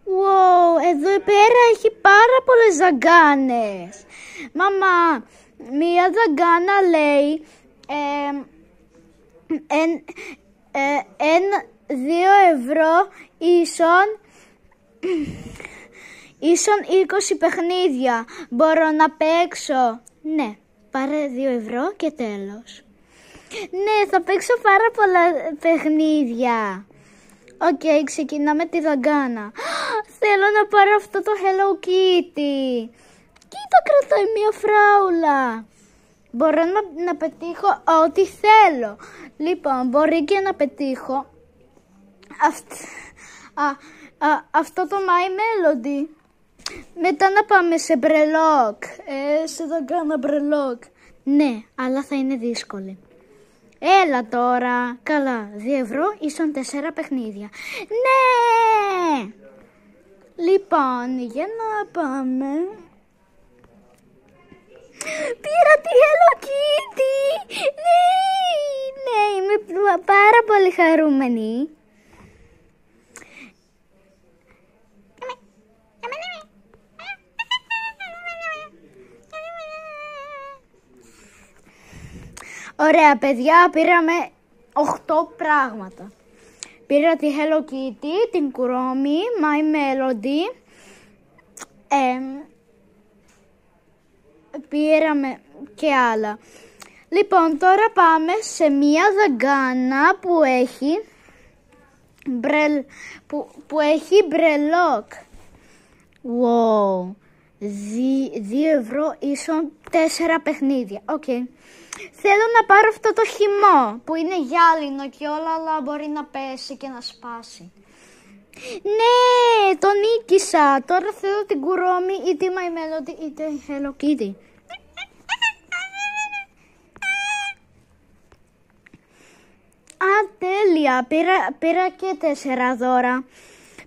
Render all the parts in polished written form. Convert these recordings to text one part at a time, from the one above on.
Wow, εδώ πέρα έχει πάρα πολλές δαγκάνες. Μαμά, μία δαγκάνα λέει 2 ευρώ ίσον 20 παιχνίδια. Μπορώ να παίξω? Ναι, πάρε 2 ευρώ και τέλος. Ναι, θα παίξω πάρα πολλά παιχνίδια. Οκ, ξεκινάμε τη δαγκάνα. Θέλω να πάρω αυτό το Hello Kitty. Κοίτα, κρατάει μια φράουλα. Μπορώ να πετύχω ό,τι θέλω. Λοιπόν, μπορεί και να πετύχω αυτό το My Melody. Μετά να πάμε σε μπρελόκ. Σε δαγκάνα μπρελόκ. Ναι, αλλά θα είναι δύσκολη. Έλα τώρα. Καλά, 2 ευρώ ίσον 4 παιχνίδια. Ναι! Λοιπόν, για να πάμε. Πήρα τη Hello Kitty! Ναι, είμαι πάρα πολύ χαρούμενη. Ωραία παιδιά, πήραμε 8 πράγματα. Πήρα τη Hello Kitty, την Chromie, My Melody. Πήραμε και άλλα. Λοιπόν, τώρα πάμε σε μία δαγκάνα που έχει μπρελόκ. Wow. 2 ευρώ ίσον 4 παιχνίδια. Οκ. Θέλω να πάρω αυτό το χυμό που είναι γυάλινο και όλα, αλλά μπορεί να πέσει και να σπάσει. Ναι, το νίκησα. Τώρα θέλω την Chromie ή τη My Melody ή τη Hello Kitty. Α, τέλεια. Πήρα και 4 δώρα.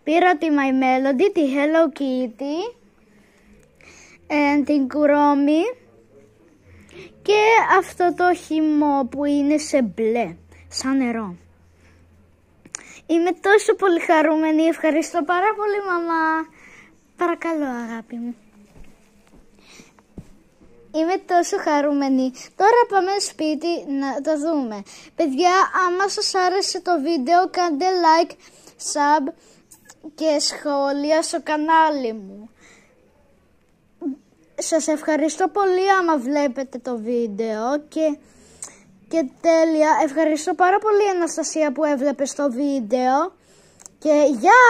Πήρα τη My Melody, τη Hello Kitty, την Chromie και αυτό το χυμό που είναι σε μπλε, σαν νερό. Είμαι τόσο πολύ χαρούμενη. Ευχαριστώ πάρα πολύ, μαμά. Παρακαλώ, αγάπη μου. Είμαι τόσο χαρούμενη. Τώρα πάμε σπίτι να το δούμε. Παιδιά, άμα σας άρεσε το βίντεο, κάντε like, sub και σχόλια στο κανάλι μου. Σας ευχαριστώ πολύ άμα βλέπετε το βίντεο και τέλεια. Ευχαριστώ πάρα πολύ, Αναστασία, που έβλεπες το βίντεο και γεια!